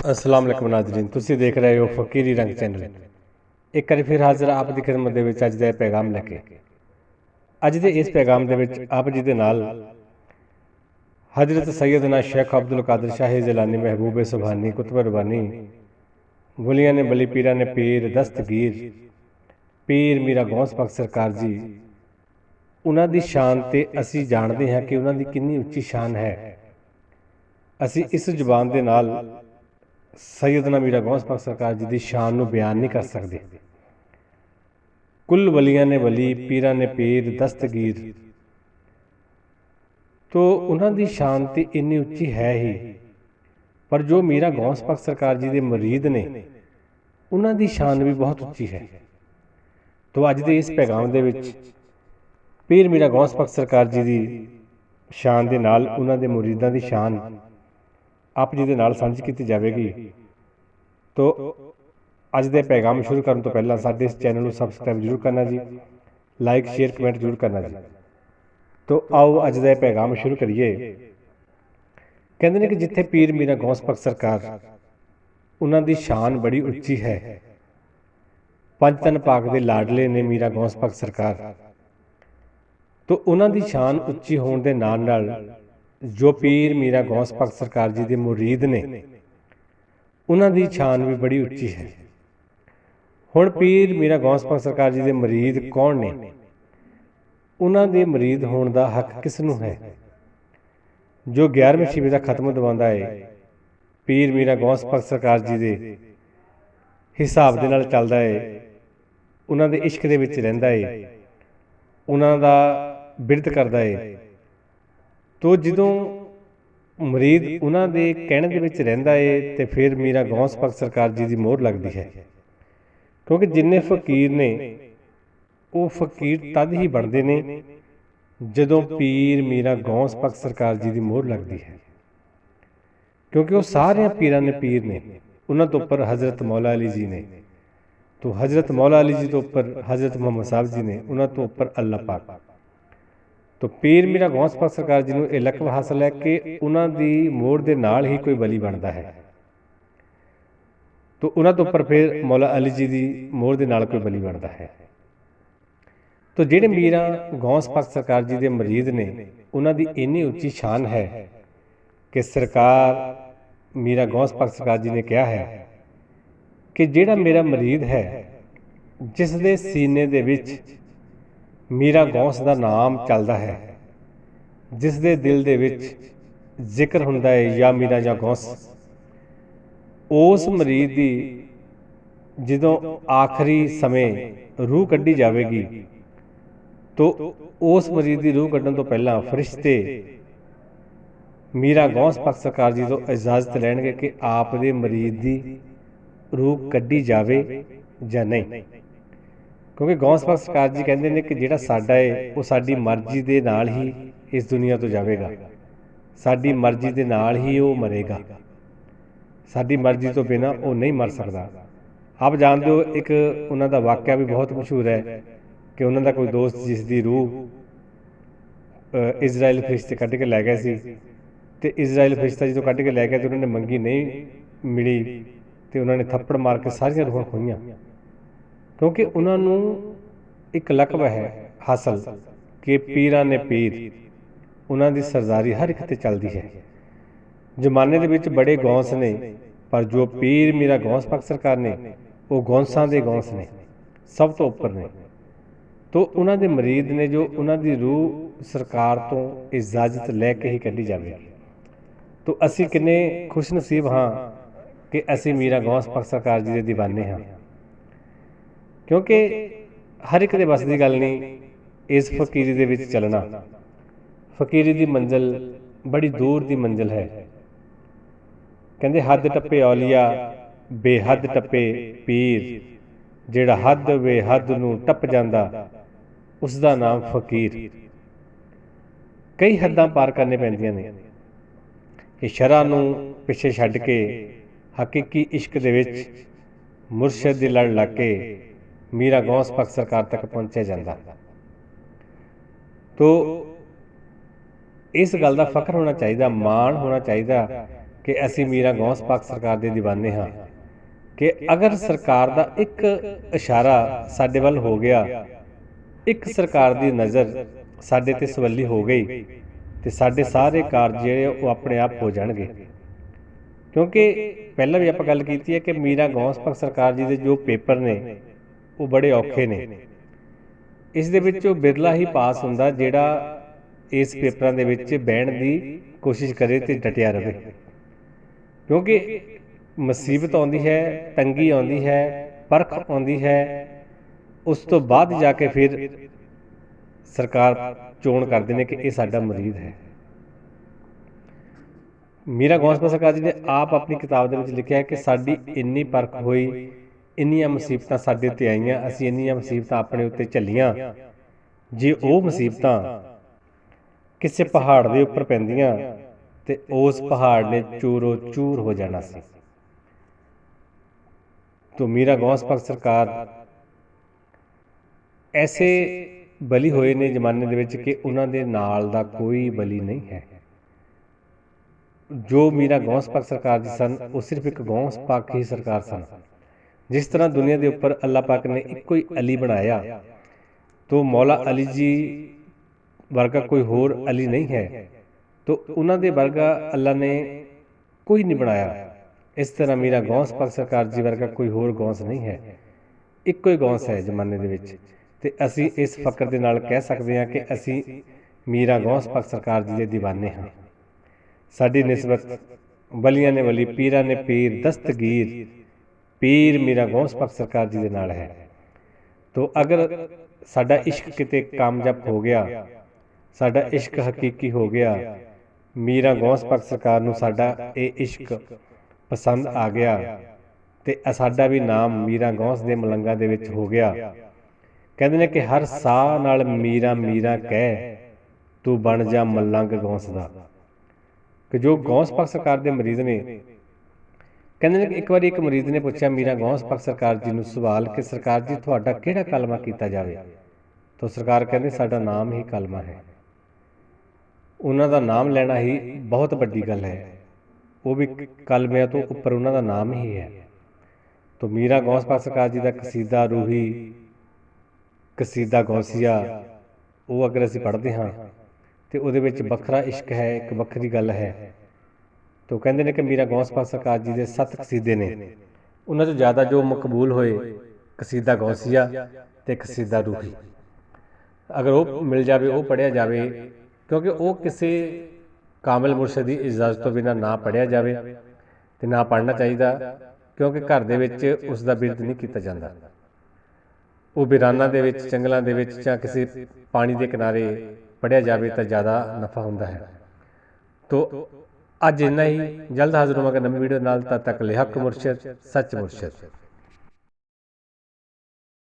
अस्सलाम वालेकुम नाज़रीन, तुसी देख रहे हो फकीरी रंग चैनल। एक बार फिर हाजिर आप दी खिदमत दे विच अज दा पैगाम लैके। अज दे इस पैगाम दे विच आप जी दे नाल हजरत सैयदना शेख अब्दुल कादिर शाही जिलानी महबूब सुबहानी कुतुब रबानी गुलियां ने बली पीरा ने पीर दस्तगीर पीर मीरा गौस पाक सरकार जी उन्हां दी शान ते असी जानते हैं कि उन्हां दी कितनी उच्ची शान है। असी इस जुबान दे नाल सैयदना मीरा गौस पाक सरकार जी की शान को बयान नहीं कर सकते। कुल वलियां ने वली पीरा ने पीर दस्तगीर, तो उन्होंने शान तो इन्नी उच्ची है ही, पर जो मीरा गौस पाक सरकार जी के मुरीद ने उन्होंने शान भी बहुत उच्ची है। तो अज के इस पैगाम के पीर मीरा गौस पाक सरकार जी की शान के नाल उन्होंने मुरीदा की शान आप जी के नाल साझी की जाएगी। तो अज के पैगाम शुरू करने तो पहला साडे इस चैनल को सबसक्राइब जरूर करना जी, लाइक शेयर कमेंट जरूर करना जी। तो आओ अज का पैगाम शुरू करिए। कहते हैं कि जिथे पीर मीरा गौस पाक सरकार उन्होंने शान बड़ी उच्ची है। पंज तन पाक के लाडले ने मीरा गौस पाक सरकार, तो उन्होंने शान उच्ची होने के नाल जो पीर मीरा गौस पाक सरकार जी के मुरीद ने उन्होंने शान भी बड़ी उच्ची है। हुण पीर मीरा गौस पाक सरकार जी के मुरीद कौन ने, उन्होंने मुरीद होने का हक किसनों है। जो 11वीं शिवी का खत्म दवांदा है, पीर मीरा गौस पाक सरकार जी के हिसाब के नाल चलदा है, उन्होंने इश्क दे विच रहिंदा है, उन्हों का बिरत करता है। तो जो मुरीद उन्होंने कहने के विच रहिंदा है तो फिर मीरा गौस पाक सरकार जी की मोहर लगती है। क्योंकि जिन्ने फकीर ने वो फकीर तद ही बनते हैं जदों पीर मीरा गौस पाक सरकार जी की मोहर लगती है। क्योंकि वो सारे पीरां ने पीर ने, उन्होंने तो उपर हज़रत मौला अली जी ने, तो हज़रत मौला अली जी तो उपर हज़रत मुहम्मद साहब जी ने, उन्होंने तो उपर अल्लाह पाक। तो पीर मीरा गौस पाक सरकार जी को यह लकब हासिल है कि उन्होंने मोहर के नाल ही कोई बली बनता है। तो उन्होंने तो उपर फिर मौला अली जी की मोहर के नाल कोई बली बनता है। तो जिहड़े मीरा गौस पाक सरकार जी के मुरीद ने उन्होंने इन्नी उच्ची शान है कि सरकार मीरा गौस पाक सरकार जी ने कहा है कि जिहड़ा मेरा मुरीद है जिस दे सीने दे विच मीरा गौस का नाम चलता है, जिस दे दिल दे विच जिक्र हुंदा है या मीरा या गौस, उस मरीद की जदों आखिरी समय रूह कढ़ी जाएगी तो उस मरीद की रूह कढ़न तो पहला फरिश्ते मीरा गौस पाक सरकार जी तो इजाजत लैणगे कि आप दे मरीद की रूह कढ़ी जाए या नहीं। क्योंकि गौस पाक सरकार जी कहते हैं कि जिहड़ा साडा है वो साडी मर्जी दे नाल ही इस दुनिया तो जाएगा, साडी मर्जी दे नाल ही वो मरेगा, साडी मर्जी तो बिना वो नहीं मर सकता। आप जानते हो एक उन्हों का वाक़या भी बहुत मशहूर है कि उन्होंने कोई दोस्त जिसकी रूह इजराइल फरिश्ते कढ़ के लै गए सी, ते इजराइल फरिश्ता जो कढ़ के लै गया तो उन्होंने मंगी नहीं मिली, तो उन्होंने थप्पड़ मार के सारियां रूहां खोईयां। क्योंकि उन्होंने एक लकब है हासिल कि पीरां ने पीर, उन्होंने सरदारी हर एक ते चलती है। जमाने दे विच बड़े गौस ने, पर जो पीर मीरा गौस पाक सरकार ने वो गौंसां दे गौस ने, सब तो उपर ने। तो उन्होंने मुरीद ने जो उन्होंने रूह सरकार तो इजाजत लैके ही कढ़ी जाएगी। तो असी किन्ने खुशनसीब हाँ कि असी मीरा गौस पाक सरकार जी के दीवाने हाँ। क्योंकि हर एक दे बस की गल नहीं इस फकीरी दे विच चलना। फकीरी की मंजिल बड़ी दूर की मंजिल है। कहते हद टप्पे औलिया बेहद टप्पे पीर, जिहड़ा हद बेहद नूं टप जांदा उसका नाम फकीर। कई हद्दां पार करने पैंदियां ने कि शरह नूं पिछे छड्ड के हकीकी इश्क दे विच मुरशद दी लड़ लग के मीरा गौस पाक सरकार तक पहुंचा जाता। तो इस गल का फख्र होना चाहिए, मान होना चाहिए ਕਿ ਅਸੀਂ ਮੀਰਾਂ ਗੌਸ ਪਾਕ ਸਰਕਾਰ ਦੇ ਦੀਵਾਨੇ ਹਾਂ ਕਿ ਅਗਰ ਸਰਕਾਰ ਦਾ ਇੱਕ ਇਸ਼ਾਰਾ ਸਾਡੇ ਵੱਲ ਹੋ ਗਿਆ, ਇੱਕ ਸਰਕਾਰ ਦੀ ਨਜ਼ਰ ਸਾਡੇ ਤੇ ਸਵੱਲੀ ਹੋ ਗਈ, ਤੇ ਸਾਡੇ ਸਾਰੇ ਕਾਰਜ ਜਿਹੜੇ ਉਹ ਆਪਣੇ ਆਪ ਹੋ ਜਾਣਗੇ। ਕਿਉਂਕਿ ਪਹਿਲਾਂ ਵੀ ਆਪਾਂ ਗੱਲ ਕੀਤੀ ਹੈ ਕਿ ਮੀਰਾਂ ਗੌਸ ਪਾਕ ਸਰਕਾਰ ਜੀ ਦੇ ਜੋ ਪੇਪਰ ਨੇ ਉਹ ਬੜੇ ਔਖੇ ਨੇ। ਇਸ ਦੇ ਵਿੱਚ ਉਹ ਬਿਰਲਾ ਹੀ ਪਾਸ ਹੁੰਦਾ ਜਿਹੜਾ ਇਸ ਪੇਪਰਾਂ ਦੇ ਵਿੱਚ ਬਹਿਣ ਦੀ ਕੋਸ਼ਿਸ਼ ਕਰੇ ਤੇ ਡਟਿਆ ਰਹੇ, ਕਿਉਂਕਿ ਮੁਸੀਬਤ ਆਉਂਦੀ ਹੈ, ਤੰਗੀ ਆਉਂਦੀ ਹੈ, ਪਰਖ ਆਉਂਦੀ ਹੈ, ਉਸ ਤੋਂ ਬਾਅਦ ਜਾ ਕੇ ਫਿਰ ਸਰਕਾਰ ਚੋਣ ਕਰਦੇ ਨੇ ਕਿ ਇਹ ਸਾਡਾ ਮੁਰੀਦ ਹੈ। ਮੀਰਾਂ ਗੌਸ ਪਾਕ ਸਰਕਾਰ ਜੀ ਨੇ ਆਪ ਆਪਣੀ ਕਿਤਾਬ ਦੇ ਵਿੱਚ ਲਿਖਿਆ ਹੈ ਕਿ ਸਾਡੀ ਇੰਨੀ ਪਰਖ ਹੋਈ, ਇੰਨੀਆਂ ਮੁਸੀਬਤਾਂ ਸਾਡੇ ਤੇ ਆਈਆਂ, ਅਸੀਂ ਇੰਨੀਆਂ ਮੁਸੀਬਤਾਂ ਆਪਣੇ ਉੱਤੇ ਝੱਲੀਆਂ, ਜੇ ਉਹ ਮੁਸੀਬਤਾਂ ਕਿਸੇ ਪਹਾੜ ਦੇ ਉੱਪਰ ਪੈਂਦੀਆਂ ਤੇ ਉਸ ਪਹਾੜ ਨੇ ਚੂਰੋ ਚੂਰ ਹੋ ਜਾਣਾ ਸੀ। तो मीरा गौस पाक सरकार ऐसे बली होए ने जमाने दे विच कि उन्हां दे नाल दा कोई बली नहीं है। जो मीरा गौस पाक सरकार जी सन वो सिर्फ एक गौस पाक ही सरकार सन। जिस तरह दुनिया के उपर अल्लाह पाक ने एक कोई अली बनाया तो मौला अली जी वर्गा कोई होर अली नहीं है, तो उन्हां दे वर्गा अल्लाह ने कोई नहीं बनाया। इस तरह मीरा गौस पाक सरकार जी वर्गा कोई होर गौस नहीं है, इक्को ही गौस है जमाने दे विच। ते असी इस फकर दे नाल कह सकते हैं कि असी मीरा गौस पाक सरकार जी दे दीवाने हाँ। साडी निस्बत वलियां ने वली, पीरां ने पीर, दस्तगीर पीर मीरा गौस पाक सरकार जी दे नाल है। तो अगर साडा इश्क किते कामयाब हो गया, साडा इश्क हकीकी हो गया, मीरा गौस पाक सरकार नूं साडा ये इश्क पसंद आ गया ते साडा भी नाम मीरा गौस दे मलंगा दे विच हो गया। कहते ने कि हर साह नाल मीरा मीरा कह तू बन जा मलंग गौस दा। कि जो गौस पाक सरकार दे मरीज ने, कहते ने कि एक बार एक मरीज ने पूछा मीरा गौस पाक सरकार जी नूं सवाल कि सरकार जी तुहाडा किहड़ा कलमा कीता जावे? तो सरकार कहते साडा नाम ही कलमा है। उन्हां दा नाम लेना ही बहुत वड्डी गल है, वो भी कलमिया तो उपर उन्होंने नाम ही है। तो मीरा गौस पाक सरकार जी का कसीदा रूही, कसीदा गौसिया, वो अगर असी पढ़ते हाँ तो वो बखरा इश्क है, एक वक्री गल है। तो कहते हैं कि मीरा गौस पाक सरकार जी के 7 कसीदे ने, उन्होंने ज़्यादा जो मकबूल होए कसीदा गौसिया ते कसीदा रूही। अगर वो मिल जाए, वो पढ़िया जाए, क्योंकि वो किसी कामिल मुर्शद की इजाजत तो बिना ना पढ़िया जाए तो ना पढ़ना चाहिए, क्योंकि घर दे विच उसका बिरद नहीं किया जाता। वो वीराना दे विच, जंगलों दे विच जां किसी पानी के किनारे पढ़िया जाए तो ज़्यादा नफा होंदा है। तो अज इन्ना ही, जल्द हाजिर होवांगे नवीं वीडियो नाल। तद तक लिहक मुर्शद, सच मुर्शद।